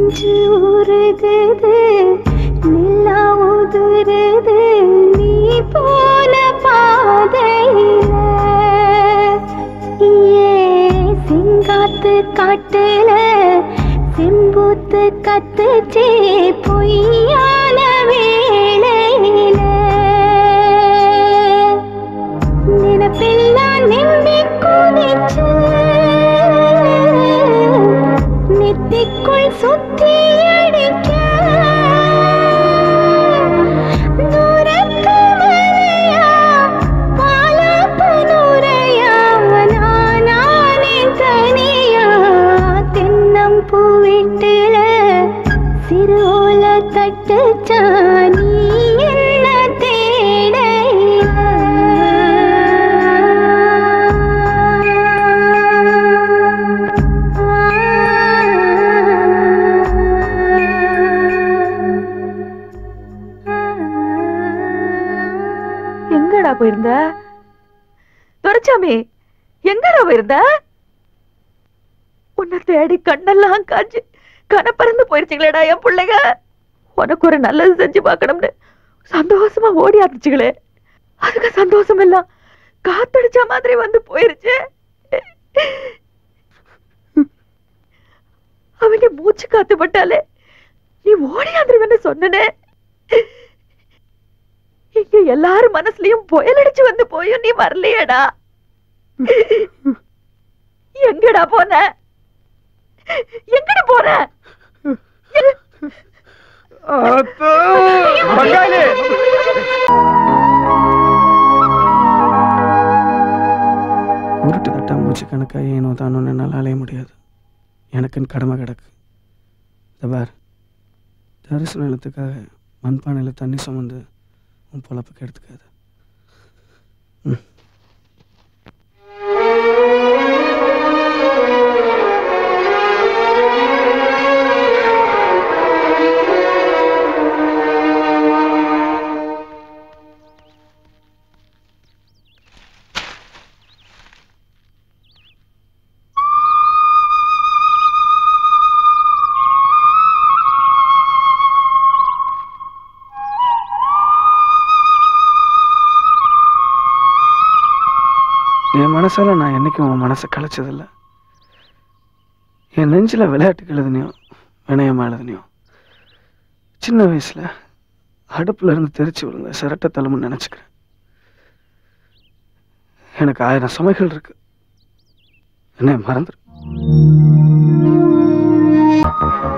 நெஞ்சு உருகுது நிலா உதுருது நீ போன பாதையில சிங்காத்து காட்டுல செம்பூத்து கத்துச்சே பொய்யான வேளையில நினைப்பெல்லாம் நிம்மி குதிச்சு நெத்திக்குள் சுத்தி அடிக்க தூரத்து மலையா பாலாப்பு நுரையா நானே தனியா தென்னம் பூவிட்டுல சிறு ஓல தட்டுச்சா நீ என்ன போயிருந்த துரைச்சாமி? எங்கடா போயிருந்த? உன்னை தேடி கண்ணெல்லாம் காஞ்சு கனப்பறந்து போயிருச்சுங்களேடா என் பிள்ளைங்க. உனக்கு ஒரு நல்லது செஞ்சு பார்க்கணும்னு சந்தோஷமா ஓடி ஆரம்பிச்சுங்களே, அதுக்கு சந்தோஷம் எல்லாம் காத்தடிச்ச மாதிரி வந்து போயிருச்சு. அவங்க மூச்சு காத்து பட்டாலே நீ ஓடியாந்துருவேன்னு சொன்னனே, இங்க எல்லாரும் மனசுலயும் புயல் அடிச்சு வந்து போயும் நீ வரலையேடா. எங்கடா போன? எங்கட போன? உருட்டு தட்டா மூச்சு கணக்கா ஏனோ தானோ என்னால் அலைய முடியாது. எனக்குன்னு கடமை கிடக்கு. பார், தரிசு நிலத்துக்காக மண்பானையில் தண்ணி சுமந்து உன் பொழப்புக்கு எடுத்துக்காது. என் மனசால நான் என்னைக்கும் உன் மனசை கலைச்சதில்லை. என் நெஞ்சில் விளையாட்டுக்கு எழுதுனியும் வினயமாக எழுதுனியும் சின்ன வயசில் அடுப்பில் இருந்து தெரிச்சு விழுந்த சிரட்டை தலைமுன்னு நினச்சிக்கிறேன். எனக்கு 1000 சுமைகள் இருக்கு, என்ன மறந்துரு.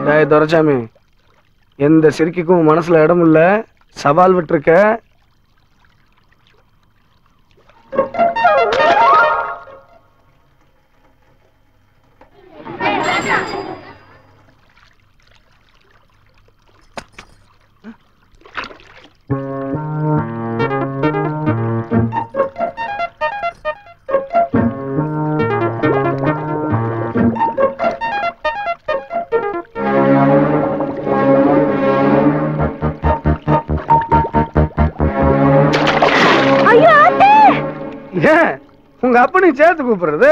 டேய் துரைசாமி, எந்த சிரிக்கும் மனசில் இடம் இல்லை, சவால் விட்டுருக்க. உங்க அப்பனை சேர்த்து கூப்பிடுறது?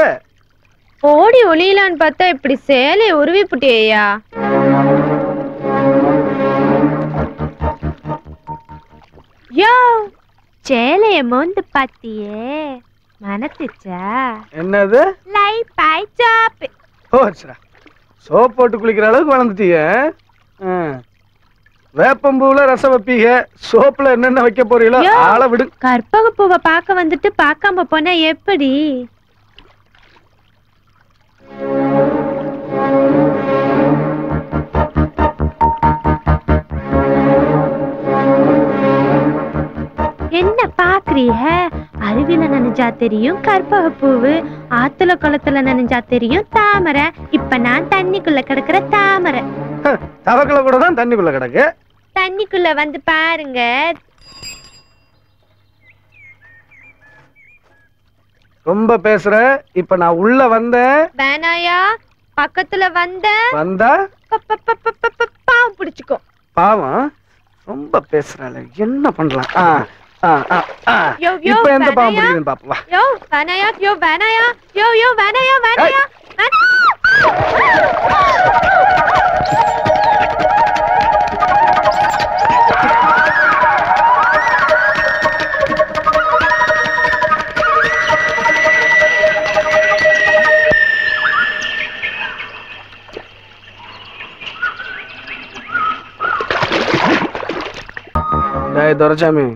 ஓடி ஒளியலான்னு பார்த்தா இப்படி சேலை உருவி புட்டியா? யோ, சேலைய மோந்து பாத்தியே, மனத்துச்சா? என்னது? லை பாய் சாப். ஓச்சா, சோப் போட்டு குளிக்கிற அளவுக்கு வளர்ந்துட்டீங்க. வேப்பம்பூல ரசம் வைப்பீங்க, சோப்புல என்னென்ன வைக்க போறீங்களோ ஆளை விடு. கற்பக பூவை பார்க்க வந்துட்டு பார்க்காம போனா எப்படி? என்ன பாக்குறீங்க? அருவில நனைஞ்சா தெரியும் கற்பக பூவு, ஆத்துல குளத்துல நனைஞ்சா தெரியும் தாமரை. இப்ப நான் தண்ணிக்குள்ள கிடக்குற தாமரை. தவக்கல கூட தான் தண்ணிக்குள்ள கிடக்கு. தண்ணிக்குள்ள வந்து பாருங்க. ரொம்ப பேசுற. இப்ப நான் உள்ள வந்தேன். வேணாயா, பக்கத்துல வந்தா பாவம் பிடிச்சுக்கோ. பாவம்? ரொம்ப பேசுறாளே, என்ன பண்ணலாம்? இப்ப எந்த பாவம் பிடிக்குதுன்னு பாப்பா. யோ வேணாயா, யோ வேணாயா, யோ யோ வேணாயா, வேணாயா. துரைசாமி,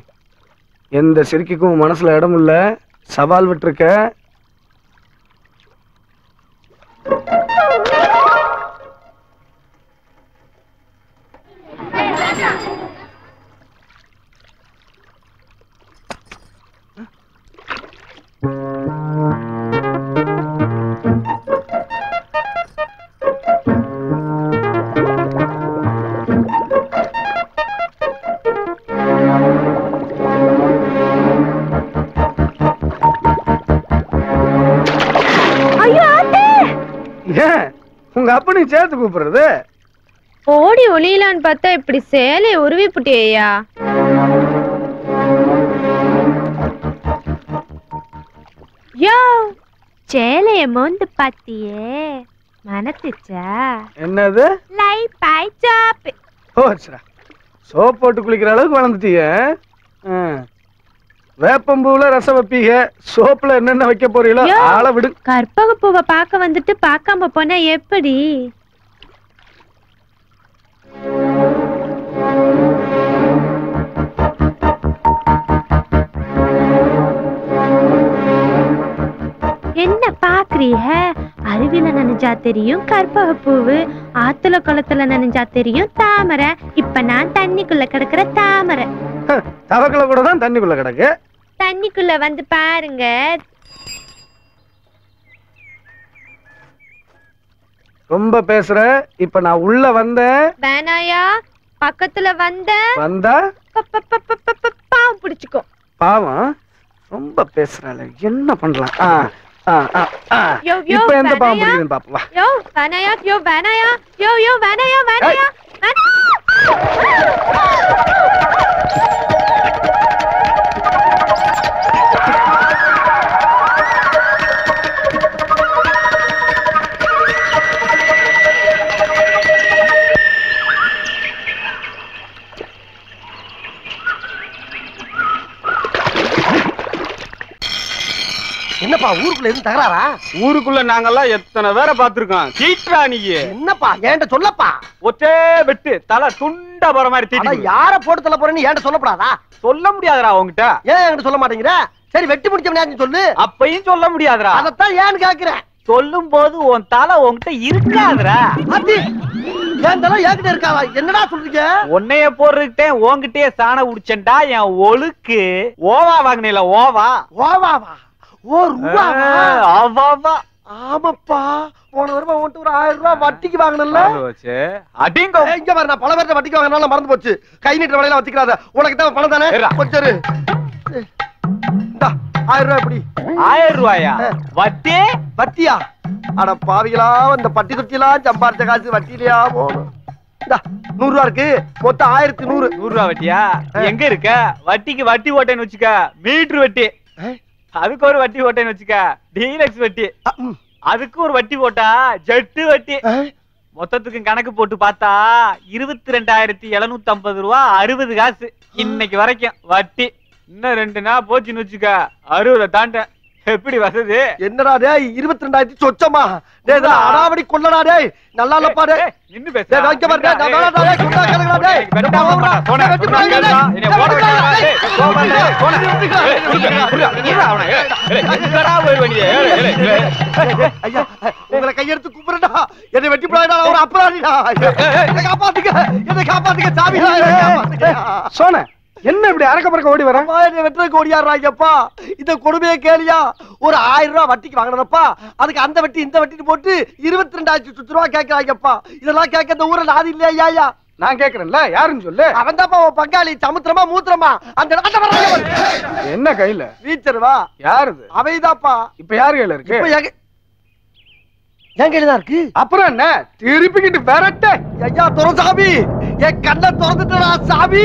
எந்த சிரிக்கும் மனசுல இடம் இல்ல, சவால் விட்டுருக்க. ஏன் உங்க அப்பனை சேர்த்து கூப்பிடுறது? ஓடி ஒளியலான்னு பார்த்தா இப்படி சேலைய உருவி புட்டியா? யோ, சேலைய மோந்து பாத்தியே, மனத்துச்சா? என்னது? லை பாய் சாப். ஓச்சா, சோப் போட்டு குளிக்கிற அளவுக்கு வளர்ந்துட்டீங்க. வேப்பம்பூல ரசம் வைப்பீங்க, சோப்புல என்னென்ன வைக்க போறீங்களோ ஆளை விடு. கற்பக பூவை பார்க்க வந்துட்டு பார்க்காம போனா எப்படி? என்ன பாக்குறீங்க? அருவில நனைஞ்சா தெரியும் கற்பக பூவு, ஆத்துல குளத்துல நனைஞ்சா தெரியும் தாமரை. இப்ப நான் தண்ணிக்குள்ள கிடக்குற தாமரை. தவக்கல கூட தான் தண்ணிக்குள்ள கிடக்கு. தண்ணிக்குள்ள வந்து பாருங்க. ரொம்ப பேசுற. இப்ப நான் உள்ள வந்தேன். வேணாயா, பக்கத்துல வந்தா பாவம் பிடிச்சுக்கோ. பாவம் ரொம்ப பேசுறாளே, என்ன பண்ணலாம்? இப்ப எந்த பாவம் பிடிக்குதுன்னு பாப்பா. யோ வேணாயா, யோ வேணாயா, யோ யோ வேணாயா, வேணாயா என்னப்பா ஊருக்குள்ள இருந்து தகராறா? ஊருக்குள்ள நாங்கெல்லாம் எத்தனை பேரை பாத்துருக்கோம். தீட்ரா நீ என்னப்பா ஏன்ட்ட சொல்லப்பா. ஒற்றே வெட்டு தலை துண்டா போற மாதிரி தீட்டு. யார போட்டு தள்ள போறேன்னு ஏன்ட்ட சொல்லப்படாதா? சொல்ல முடியாதுடா உங்ககிட்ட. ஏன் என்கிட்ட சொல்ல மாட்டேங்கிற? சரி வெட்டி முடிச்சவனே சொல்லு. அப்பையும் சொல்ல முடியாதுடா. அதத்தான் ஏன்னு கேக்குறேன். சொல்லும் போது உன் தலை உன்கிட்ட இருக்காதுடா. அத்தி என் தலை என்கிட்ட இருக்காதா? என்னடா சொல்றீங்க? உன்னைய போடுறதுட்டே உன்கிட்டயே சாண உடிச்சேன்டா. என் ஒழுக்கு ஓவா வாங்கினீல. ஓவா ஓவாவா? ஓ ரூபாவா? ஆவாவா? ஆமாப்பா, போன தடவை உன்கிட்ட ஒரு 1000 ரூபாய் வட்டிக்கு வாங்கினல. அடிங்க இங்க பாரு, நான் பல பேர்ட்ட வட்டிக்கு வாங்கினால மறந்து போச்சு. கை நீட்டுற வலையில வச்சுக்கிறாத. உனக்கு தான் பணம் தானே? கொஞ்சம் 1000 ரூபாய் எப்படி? 1000 ரூபாயா? வட்டி? வட்டியா? அட பாவிகளா, இந்த பட்டி தொட்டியெல்லாம் சம்பாரிச்ச காசு வட்டியிலையா போகணும். 100 ரூபா இருக்கு, மொத்தம் 1100. 100 ரூபா வட்டியா? எங்க இருக்க? வட்டிக்கு வட்டி ஓட்டேன்னு வச்சுக்க, மீட்டர் வட்டி. அதுக்கு ஒரு வட்டி போட்டேன்னு வச்சுக்க, டீலக்ஸ் வட்டி. அதுக்கு ஒரு வட்டி போட்டா ஜெட்டு வட்டி. மொத்தத்துக்கு கணக்கு போட்டு பார்த்தா 22,750 ரூபா 60 காசு இன்னைக்கு வரைக்கும் வட்டி. இன்னும் 2 நாள் போச்சுன்னு வச்சுக்க 60 தாண்ட. எப்படி வசதி? என்னடா டேய், 22,000 சொச்சமா? டேய் இதெல்லாம் அடாவடி கொள்ளடா டேய். நல்லா இல்லப்பா டேய். நின்னு பேசு. டேய் வைக்க பாரு டேய். நான் வேணா டேய், குண்டா கேளுடா டேய். வெட்டா போடா. போடா. என்ன போட வேண்டாம் டேய். போடா. போடா. புரியா அவன. என்னடா போய் வண்டியே. ஐயா உங்களை கையெடுத்து கும்பிடுடா. என்னை வெட்டி போடாடா, ஒரு அப்புறாடிடா. என்னை காப்பாத்துங்க. என்னை காப்பாத்துங்க சாமி. சோனே என்ன இப்படி அரக்க பறக்க ஓடி வர? என்னை வெட்டுறதுக்கு ஓடியாடுறாங்கப்பா. இந்த கொடுமையை கேளியா? ஒரு 1000 ரூபாய் வட்டிக்கு வாங்கினப்பா, அதுக்கு அந்த வட்டி இந்த வட்டின்னு போட்டு 22,000 ரூபாய் கேட்கிறாங்கப்பா. இதெல்லாம் கேட்க இந்த ஊர்ல நாதி இல்லையா? ஐயா நான் கேக்குறேன்ல, யாருன்னு சொல்லு. அவன் தான்ப்பா உன் பங்காளி. சமுத்திரமா மூத்திரமா அந்த என்ன கையில வீச்சருவா? யாருது? அவைதாப்பா. இப்ப யாரு கையில இருக்கு? என் கையில தான் இருக்கு. அப்புறம் என்ன திருப்பிக்கிட்டு விரட்ட? ஐயா துரசாமி, என் கண்ணை திறந்துட்டா சாமி.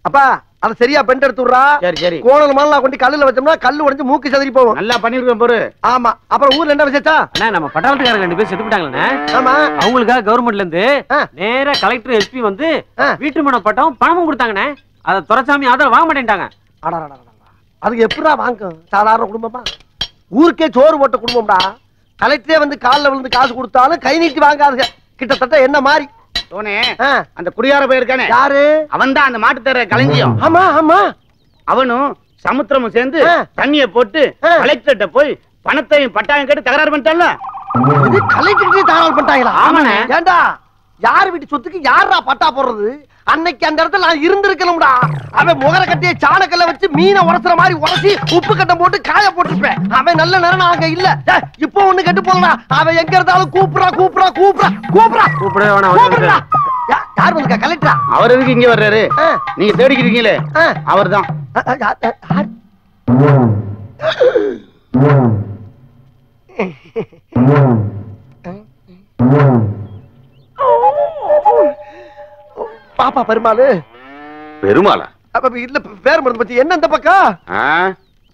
அப்பா அத சரியா பெண்ட் எடுத்து விடுறா. சரி சரி. கோணல் மாலாம் கொண்டு கல்லுல வச்சோம்னா கல்லு உடைஞ்சு மூக்கு சதறி போகும். நல்லா பண்ணிருக்கேன் பாரு. ஆமா. அப்புறம் ஊர்ல என்ன விசேஷம்? அண்ணா நம்ம பட்டாளத்துக்காரங்க 2 பேர் செத்து போட்டாங்களே. ஆமா. அவங்களுக்காக கவர்மெண்ட்ல இருந்து நேரா கலெக்டர் எஸ்பி வந்து வீட்டு மன பட்டம் பணமும் கொடுத்தாங்கண்ணே. அத துரைசாமி ஆதரவு வாங்க மாட்டேன்ட்டாங்க. அதுக்கு எப்படா வாங்கும்? சாதாரண குடும்பமா? ஊருக்கே சோறு போட்ட குடும்பம்டா. கலெக்டரே வந்து காலில் விழுந்து காசு கொடுத்தாலும் கை நீட்டி வாங்காதுங்க. கிட்டத்தட்ட என்ன மாதிரி சோனே அந்த குடியார போயிருக்கானே யாரு அவன் தான் அந்த மாட்டு தர களஞ்சியம். ஆமா ஆமா அவனும் சமுத்திரமும் சேர்ந்து தண்ணிய போட்டு கலெக்டர்கிட்ட போய் பணத்தையும் பட்டாயம் கேட்டு தகராறு பண்ணிட்டான்ல. இது கலெக்டருக்கு தகராறு பண்ணிட்டாங்களா? ஆமாண்ணே. ஏண்டா யார் வீட்டு சொத்துக்கு யாரா பட்டா போடுறது? அன்னைக்கு அந்த இடத்துல நான் இருந்திருக்கணும்டா. அவன் முகர கட்டிய சாணக்கல்ல வச்சு மீனை உரசுற மாதிரி உரசி உப்பு கட்டம் போட்டு காய போட்டுருப்பேன். அவன் நல்ல நேரம் அங்க இல்ல. இப்போ ஒண்ணு கெட்டு போலடா. அவன் எங்க இருந்தாலும் கூப்பிடா கூப்பிடா கூப்பிடா கூப்பிடா கூப்பிடவே வேணாம். யார் வந்திருக்கா? கலெக்டரா? அவர் எதுக்கு இங்க வர்றாரு? நீங்க தேடிக்கிறீங்களே அவர்தான். பாப்பா பெருமாளு. பெருமாளா? இல்ல பேர் மருந்து பத்தி என்ன இந்த பக்கம்?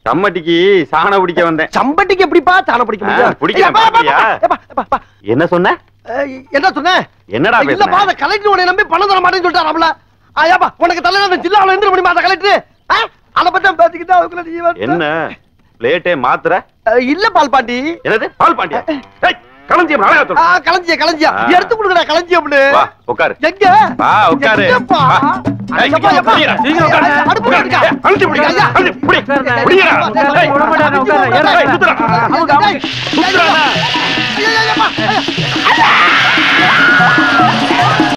சம்மட்டிக்கு சாண பிடிக்க வந்தேன். சம்பட்டிக்கு எப்படிப்பா சாண பிடிக்க முடியும்? என்ன சொன்ன? என்ன சொன்ன? என்னடா இல்ல பாத கலெக்டர் உன்னை நம்பி பணம் தர மாட்டேன்னு சொல்லிட்டாராம்ல. ஆயாப்பா உனக்கு தலையில அந்த ஜில்லாவுல எந்திர முடியுமா அந்த கலெக்டர்? அத பத்தி பேசிக்கிட்டு அதுக்குள்ள நீ என்ன பிளேட்டே மாத்திர? இல்ல பால் பாண்டி. என்னது பால் பாண்டியா? களஞ்சியம் களஞ்சியம் களஞ்சியம் எடுத்து கொடுங்கடா களஞ்சியம்னு. வா உட்காரு. எங்க? வா உட்காரு. எங்கப்பா? சீக்கிரம் உட்காரு. அடுப்பு எடுக்க. அழுத்தி பிடிங்க. அழுத்தி பிடி. பிடிங்கடா. ஏய் உடம்படா உட்காரு. ஏய் சுத்துடா. அவங்க சுத்துறானே. ஐயா